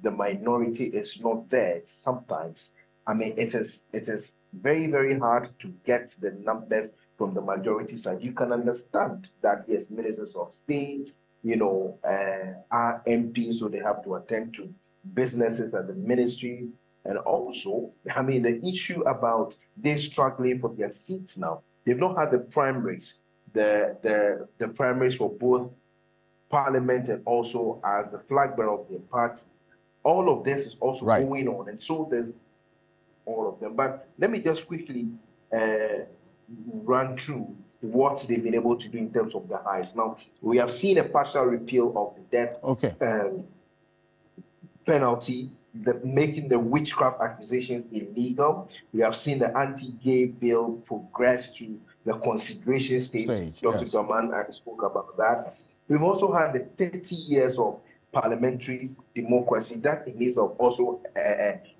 the minority is not there, sometimes, I mean, it is very, very hard to get the numbers from the majority side. You can understand that, yes, ministers of state, are MPs, so they have to attend to businesses and the ministries. And also, I mean, the issue about they struggling for their seats now. They've not had the primaries, the primaries for both parliament and also as the flag bearer of their party. All of this is also going on, and so there's all of them. But let me just quickly run through what they've been able to do in terms of the highs. Now, we have seen a partial repeal of the death penalty, making the witchcraft accusations illegal. We have seen the anti-gay bill progress to the consideration stage. Dr. Daman spoke about that. We've also had the 30 years of parliamentary democracy. That is also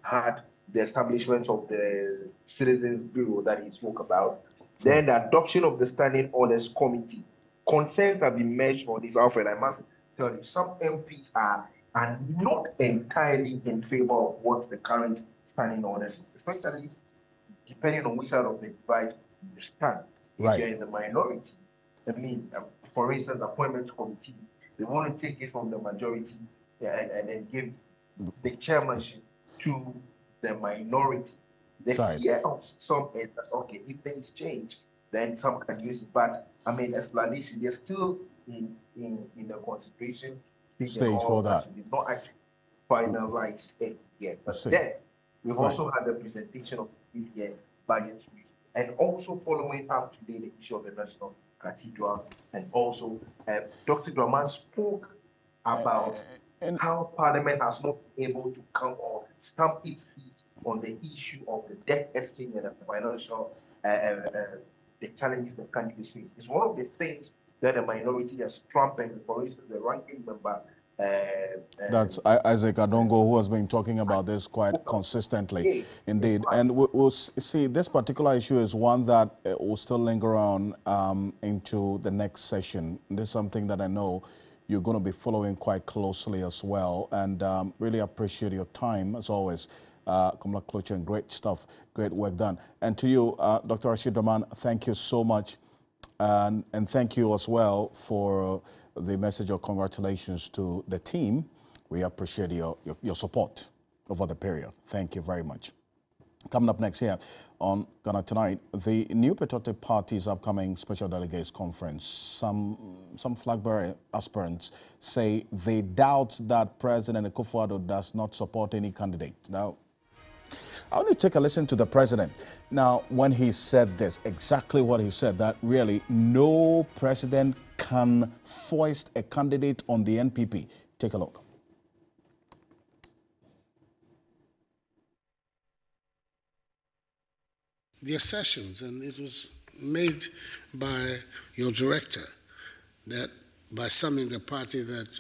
had the establishment of the Citizens Bureau that he spoke about. Then the adoption of the Standing Orders Committee. Concerns have been mentioned on this, Alfred. I must tell you, some MPs are not entirely in favor of what the current standing orders is, especially depending on which side of the divide you stand. If you're in the minority, I mean, for instance, appointment committee, they want to take it from the majority and then give the chairmanship to the minority. The fear of some is that, okay, if things change, then some can use it. But I mean, explanation, they're still in the consideration stage for that. We've not actually finalized it yet. But then we've also had the presentation of the year budget, and also following up today the issue of the National Cathedral, and also Dr. Draman spoke about how Parliament has not been able to come or stamp its feet on the issue of the debt exchange and the financial the challenges the country face. It's one of the things that the minority has trumped. For instance, the ranking member. That's Isaac Adongo, who has been talking about this quite consistently, indeed. And we'll see, this particular issue is one that will still linger on into the next session. This is something that I know you're going to be following quite closely as well, and really appreciate your time, as always. Kamala Klochen, great stuff, great work done. And to you, Dr. Rashid Rahman, thank you so much. And thank you as well for the message of congratulations to the team. We appreciate your support over the period. Thank you very much. Coming up next here on Ghana Tonight, the New Patriotic Party's upcoming Special Delegates Conference. Some flag-bearer aspirants say they doubt that President Akufo-Addo does not support any candidate. Now, I want to take a listen to the president. Now, when he said this, exactly what he said, that really no president can foist a candidate on the NPP. Take a look. The assertions, and it was made by your director, that by some in the party that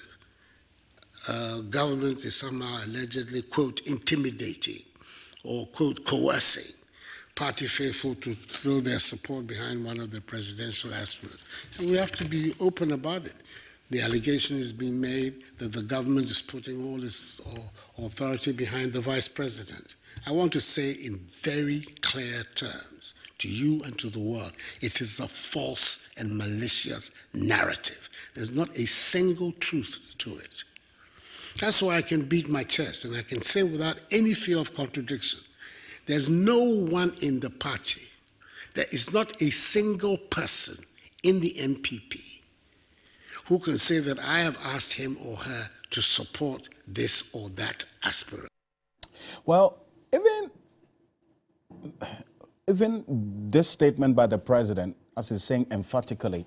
government is somehow allegedly, quote, intimidating or, quote, coercing party faithful to throw their support behind one of the presidential aspirants. And we have to be open about it. The allegation is being made that the government is putting all its authority behind the vice president. I want to say in very clear terms to you and to the world, it is a false and malicious narrative. There's not a single truth to it. That's why I can beat my chest and I can say without any fear of contradiction, there's no one in the party, there is not a single person in the NPP who can say that I have asked him or her to support this or that aspirant. Well, even this statement by the president, as he's saying emphatically,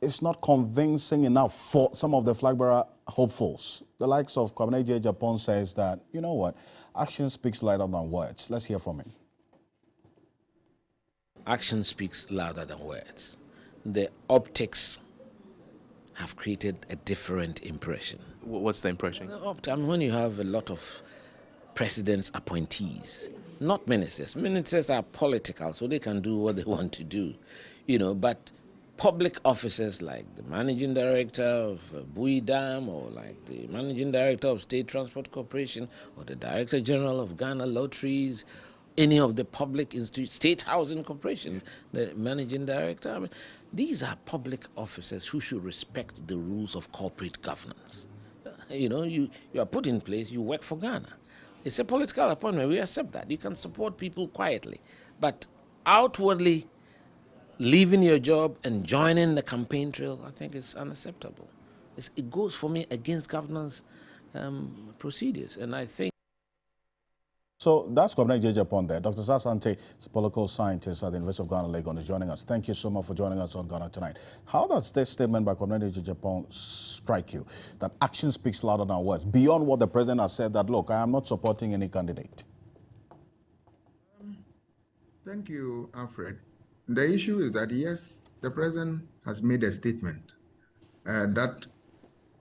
it's not convincing enough for some of the flag bearer hopefuls. The likes of Kwabena J. Japan says that, you know what, action speaks louder than words. Let's hear from him. Action speaks louder than words. The optics have created a different impression. What's the impression? I mean, when you have a lot of president's appointees, not ministers. Ministers are political, so they can do what they want to do, but public officers like the managing director of Bui Dam, or like the managing director of State Transport Corporation, or the director general of Ghana Lotteries, any of the public institutes, State Housing Corporation, the managing director. I mean, these are public officers who should respect the rules of corporate governance. You are put in place, you work for Ghana. It's a political appointment, we accept that. You can support people quietly, but outwardly leaving your job and joining the campaign trail, I think is unacceptable. It goes for me against governance procedures, and I think. So that's Kwabena J. Japan there. Dr. Sasante is a political scientist at the University of Ghana, Legon, is joining us. Thank you so much for joining us on Ghana Tonight. How does this statement by Kwabena J. Japan strike you? That action speaks louder than words, beyond what the president has said that, look, I am not supporting any candidate. Thank you, Alfred. The issue is that, yes, the president has made a statement that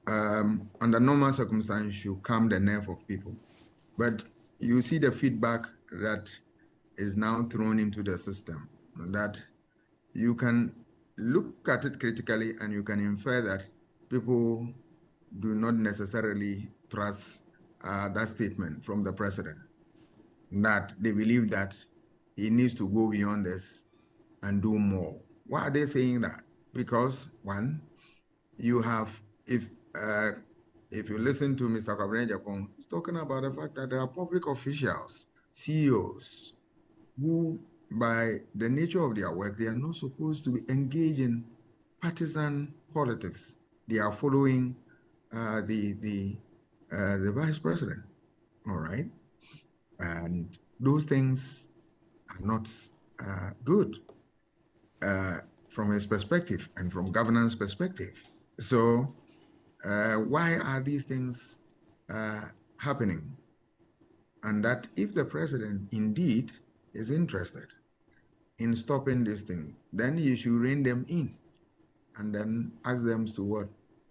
under normal circumstances should calm the nerve of people. But you see the feedback that is now thrown into the system, that you can look at it critically and you can infer that people do not necessarily trust that statement from the president, that they believe that he needs to go beyond this and do more. Why are they saying that? Because, one, you have, if you listen to Mr. Kwabena Japan, he's talking about the fact that there are public officials, CEOs, who, by the nature of their work, they are not supposed to engage in partisan politics. They are following the vice president, all right? And those things are not good from his perspective and from governance perspective. So why are these things happening? And that if the president indeed is interested in stopping this thing, then you should rein them in and then ask them to what?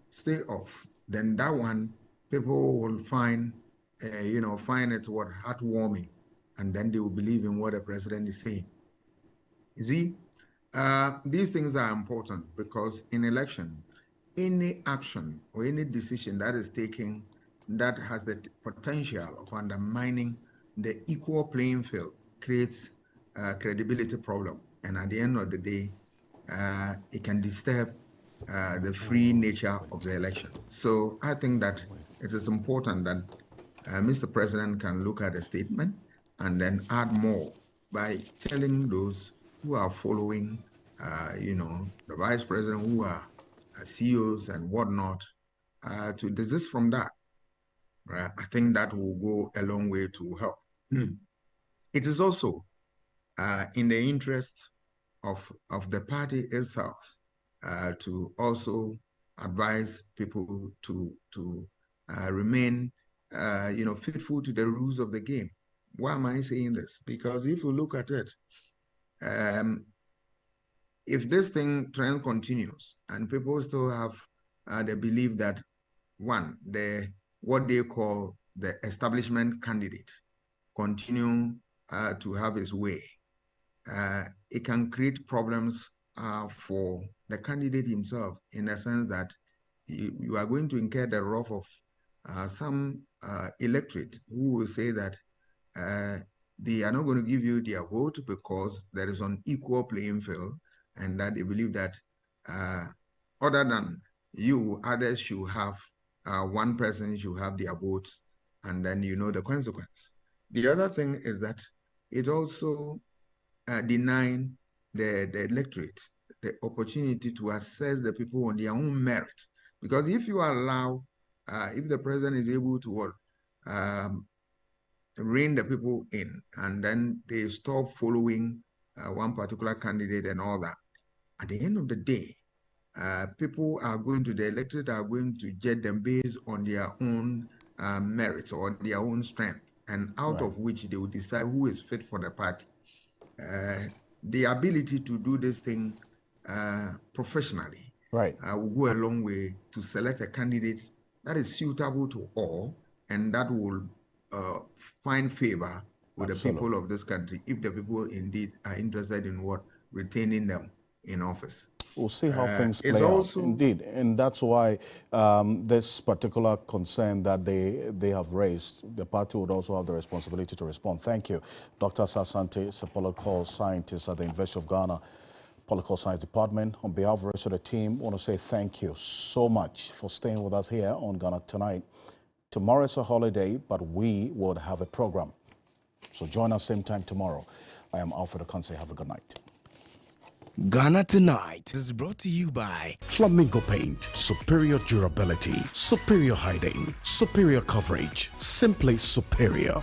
Stay off. Then that one, people will find it what, heartwarming, and then they will believe in what the president is saying. You see, these things are important because in election, any action or any decision that is taken that has the potential of undermining the equal playing field creates a credibility problem. And at the end of the day, it can disturb the free nature of the election. So I think that it is important that Mr. President can look at the statement and then add more by telling those who are following, the vice president, who are CEOs and whatnot, to desist from that. I think that will go a long way to help. It is also in the interest of the party itself to also advise people to remain, faithful to the rules of the game. Why am I saying this? Because if you look at it, if this trend continues and people still have the belief that, one, what they call the establishment candidate continue to have his way, it can create problems for the candidate himself, in the sense that you are going to incur the wrath of some electorate who will say that they are not going to give you their vote because there is an equal playing field, and that they believe that other than you, others should have, one person should have their vote, and then you know the consequence. The other thing is that it also denying the electorate the opportunity to assess the people on their own merit. Because if you allow if the president is able to rein the people in, and then they stop following one particular candidate and all that, at the end of the day, people are going to, the electorate are going to judge them based on their own merits or their own strength, and out of which they will decide who is fit for the party. The ability to do this thing professionally will go a long way to select a candidate that is suitable to all and that will find favor with the people of this country if the people indeed are interested in retaining them in office. We'll see how things play out. Indeed, and that's why this particular concern that they have raised, the party would also have the responsibility to respond. Thank you. Dr. Sasante is a political scientist at the University of Ghana Political Science Department. On behalf of the rest of the team, I want to say thank you so much for staying with us here on Ghana Tonight. Tomorrow is a holiday, but we would have a program. So join us same time tomorrow. I am Alfred Ocansey. Have a good night. Ghana Tonight is brought to you by Flamingo Paint. Superior durability, superior hiding, superior coverage, simply superior.